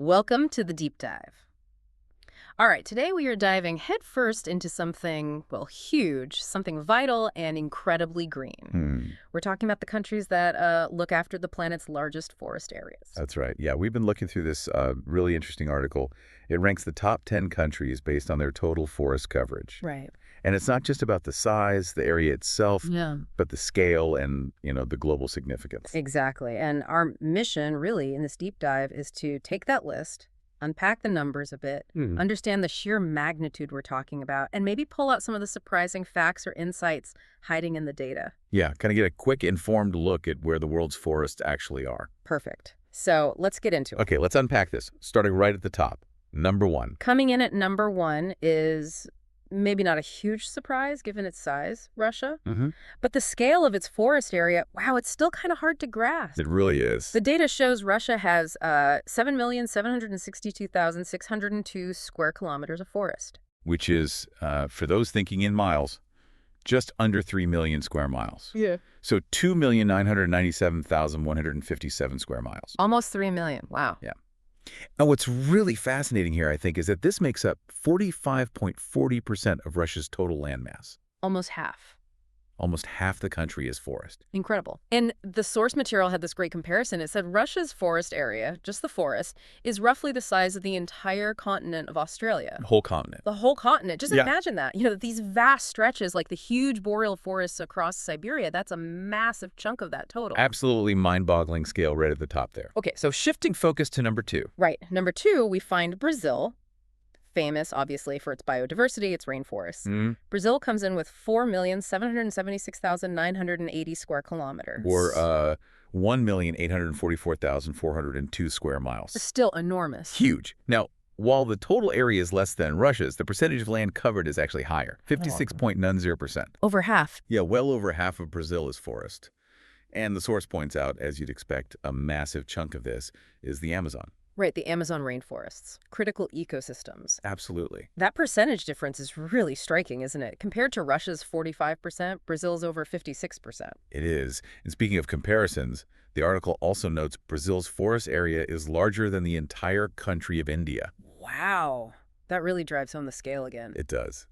Welcome to the deep dive. All right, today we are diving headfirst into something, well, huge, something vital and incredibly green. We're talking about the countries that look after the planet's largest forest areas. That's right. Yeah, we've been looking through this really interesting article. It ranks the top 10 countries based on their total forest coverage. Right. And it's not just about the size, the area itself, Yeah. but the scale and, the global significance. Exactly. And our mission, really, in this deep dive is to take that list, unpack the numbers a bit, understand the sheer magnitude we're talking about, and maybe pull out some of the surprising facts or insights hiding in the data. Yeah, kind of get a quick, informed look at where the world's forests actually are. Perfect. So let's get into it. Okay, let's unpack this, starting right at the top. Number one. Coming in at number one is maybe not a huge surprise given its size, Russia. But the scale of its forest area, wow, it's still kind of hard to grasp. It really is. The data shows Russia has 7,762,602 square kilometers of forest. Which is, for those thinking in miles, just under 3 million square miles. Yeah. So 2,997,157 square miles. Almost 3 million. Wow. Yeah. And what's really fascinating here, I think, is that this makes up 45.40% of Russia's total landmass. Almost half. Almost half the country is forest. Incredible. And the source material had this great comparison. It said Russia's forest area, just the forest, is roughly the size of the entire continent of Australia. The whole continent. The whole continent. Just Yeah. imagine that. These vast stretches, like the huge boreal forests across Siberia, that's a massive chunk of that total. Absolutely mind-boggling scale right at the top there. Okay, so shifting focus to number two. Right. Number two, we find Brazil, famous, obviously, for its biodiversity, its rainforests. Brazil comes in with 4,776,980 square kilometers. Or 1,844,402 square miles. Still enormous. Huge. Now, while the total area is less than Russia's, the percentage of land covered is actually higher, 56.90%. Over half. Yeah, well over half of Brazil is forest. And the source points out, as you'd expect, a massive chunk of this is the Amazon. Right, the Amazon rainforests. Critical ecosystems. Absolutely. That percentage difference is really striking, isn't it? Compared to Russia's 45%, Brazil's over 56%. It is. And speaking of comparisons, the article also notes Brazil's forest area is larger than the entire country of India. Wow. That really drives home the scale again. It does.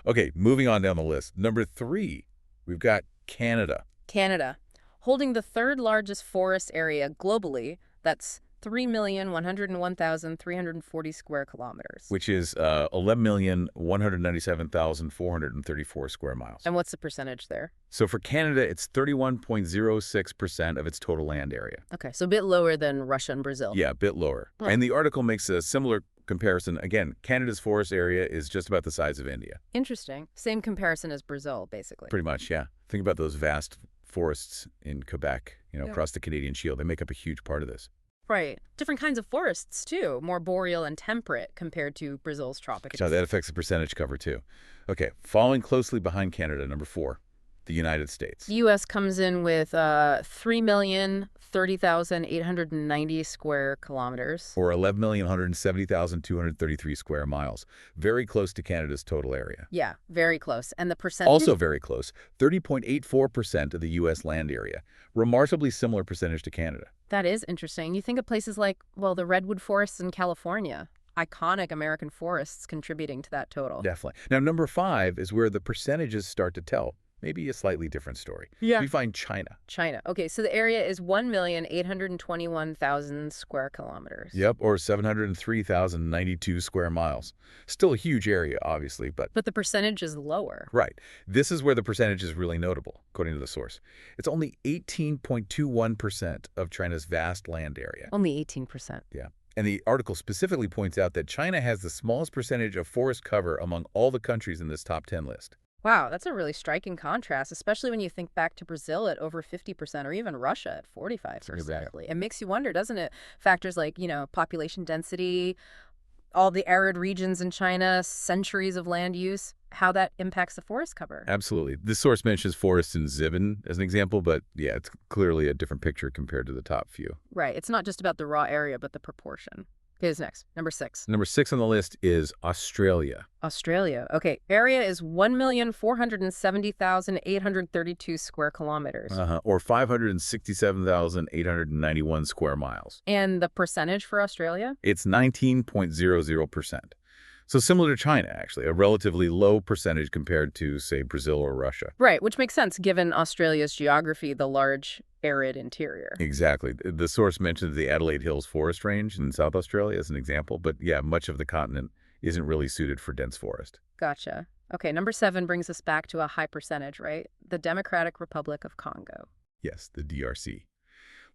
Okay, moving on down the list. Number three, we've got Canada. Canada, holding the third largest forest area globally, that's 3,101,340 square kilometers. Which is 11,197,434 square miles. And what's the percentage there? So for Canada, it's 31.06% of its total land area. Okay, so a bit lower than Russia and Brazil. Yeah, a bit lower. Oh. And the article makes a similar comparison. Again, Canada's forest area is just about the size of India. Interesting. Same comparison as Brazil, basically. Pretty much, yeah. Think about those vast forests in Quebec, across the Canadian Shield. They make up a huge part of this. Right. Different kinds of forests, too. More boreal and temperate compared to Brazil's tropics. So that affects the percentage cover, too. Okay, following closely behind Canada, number four, the United States. The U.S. comes in with 3,030,890 square kilometers. Or 11,170,233 square miles. Very close to Canada's total area. Yeah, very close. And the percentage? Also very close, 30.84% of the U.S. land area. Remarkably similar percentage to Canada. That is interesting. You think of places like, well, the redwood forests in California. Iconic American forests contributing to that total. Definitely. Now, number five is where the percentages start to tell. Maybe a slightly different story. Yeah. We find China. China. Okay, so the area is 1,821,000 square kilometers. Yep, or 703,092 square miles. Still a huge area, obviously, but... But the percentage is lower. Right. This is where the percentage is really notable, according to the source. It's only 18.21% of China's vast land area. Only 18%. Yeah. And the article specifically points out that China has the smallest percentage of forest cover among all the countries in this top 10 list. Wow, that's a really striking contrast, especially when you think back to Brazil at over 50% or even Russia at 45%. Exactly. It makes you wonder, doesn't it? Factors like, population density, all the arid regions in China, centuries of land use, how that impacts the forest cover. Absolutely. This source mentions forests in Ziban as an example, but yeah, it's clearly a different picture compared to the top few. Right. It's not just about the raw area, but the proportion. Okay, who's next? Number 6. Number 6 on the list is Australia. Australia. Okay, area is 1,470,832 square kilometers. Or 567,891 square miles. And the percentage for Australia? It's 19.00%. So similar to China, actually, a relatively low percentage compared to, say, Brazil or Russia. Right, which makes sense given Australia's geography, the large arid interior. Exactly. The source mentions the Adelaide Hills Forest Range in South Australia as an example, but yeah, much of the continent isn't really suited for dense forest. Gotcha. Okay, number 7 brings us back to a high percentage, right? The Democratic Republic of Congo. Yes, the DRC.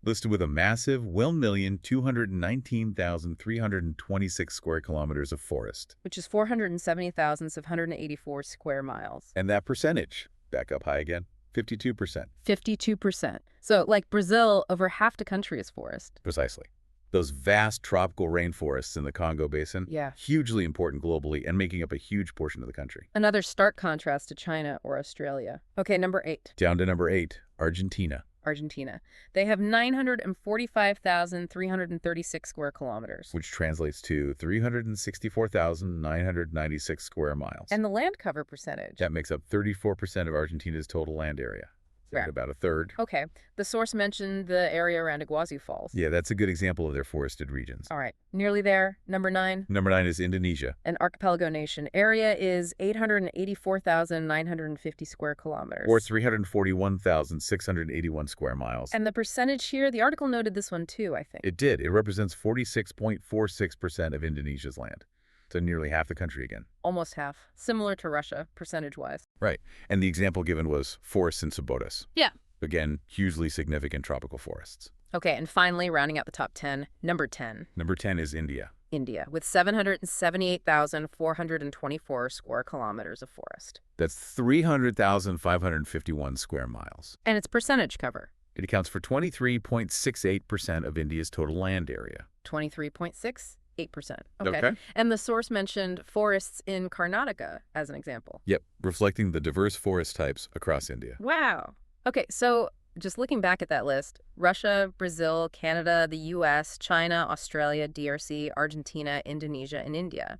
Listed with a massive 1,219,326 square kilometers of forest. Which is 470,784 square miles. And that percentage, back up high again, 52%. 52%. So, like Brazil, over half the country is forest. Precisely. Those vast tropical rainforests in the Congo Basin, Yeah. hugely important globally and making up a huge portion of the country. Another stark contrast to China or Australia. Okay, number 8. Down to number 8, Argentina. Argentina. They have 945,336 square kilometers. Which translates to 364,996 square miles. And the land cover percentage. That makes up 34% of Argentina's total land area. Right. About a third. Okay. The source mentioned the area around Iguazu Falls. Yeah, that's a good example of their forested regions. All right. Nearly there. Number 9. Number 9 is Indonesia. An archipelago nation. Area is 884,950 square kilometers. Or 341,681 square miles. And the percentage here, the article noted this one too, I think. It did. It represents 46.46% of Indonesia's land. So nearly half the country again. Almost half. Similar to Russia, percentage-wise. Right. And the example given was forests in Sobotos. Yeah. Again, hugely significant tropical forests. Okay, and finally, rounding out the top 10, number 10. Number 10 is India. India, with 778,424 square kilometers of forest. That's 300,551 square miles. And its percentage cover? It accounts for 23.68% of India's total land area. 23.68%. Okay. And the source mentioned forests in Karnataka as an example. Yep, reflecting the diverse forest types across India. Wow. Okay, so just looking back at that list, Russia, Brazil, Canada, the U.S., China, Australia, DRC, Argentina, Indonesia, and India.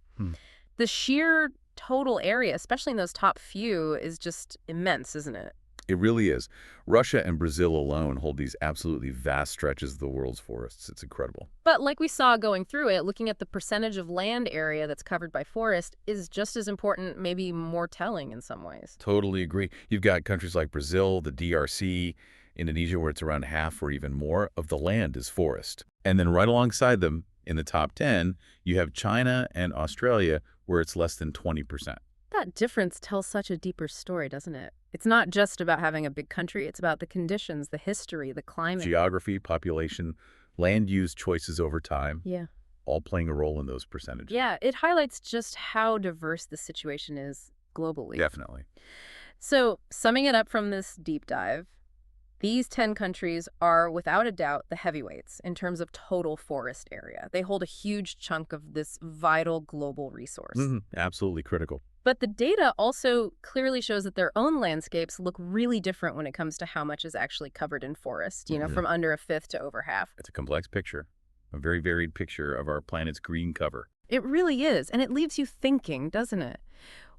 The sheer total area, especially in those top few, is just immense, isn't it? It really is. Russia and Brazil alone hold these absolutely vast stretches of the world's forests. It's incredible. But like we saw going through it, looking at the percentage of land area that's covered by forest is just as important, maybe more telling in some ways. Totally agree. You've got countries like Brazil, the DRC, Indonesia, where it's around half or even more of the land is forest. And then right alongside them, in the top 10, you have China and Australia, where it's less than 20%. That difference tells such a deeper story, doesn't it? It's not just about having a big country. It's about the conditions, the history, the climate. Geography, population, land use choices over time. Yeah. All playing a role in those percentages. Yeah, it highlights just how diverse the situation is globally. Definitely. So, summing it up from this deep dive, these 10 countries are, without a doubt, the heavyweights in terms of total forest area. They hold a huge chunk of this vital global resource. Absolutely critical. But the data also clearly shows that their own landscapes look really different when it comes to how much is actually covered in forest, from under a fifth to over half. It's a complex picture, a very varied picture of our planet's green cover. It really is, and it leaves you thinking, doesn't it?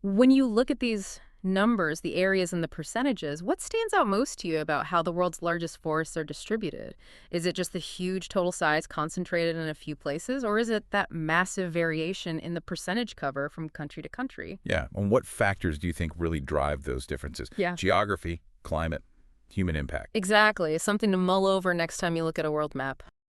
When you look at these numbers, the areas and the percentages, what stands out most to you about how the world's largest forests are distributed? Is it just the huge total size concentrated in a few places, or is it that massive variation in the percentage cover from country to country? Yeah, and what factors do you think really drive those differences? Yeah. Geography, climate, human impact. Exactly. It's something to mull over next time you look at a world map.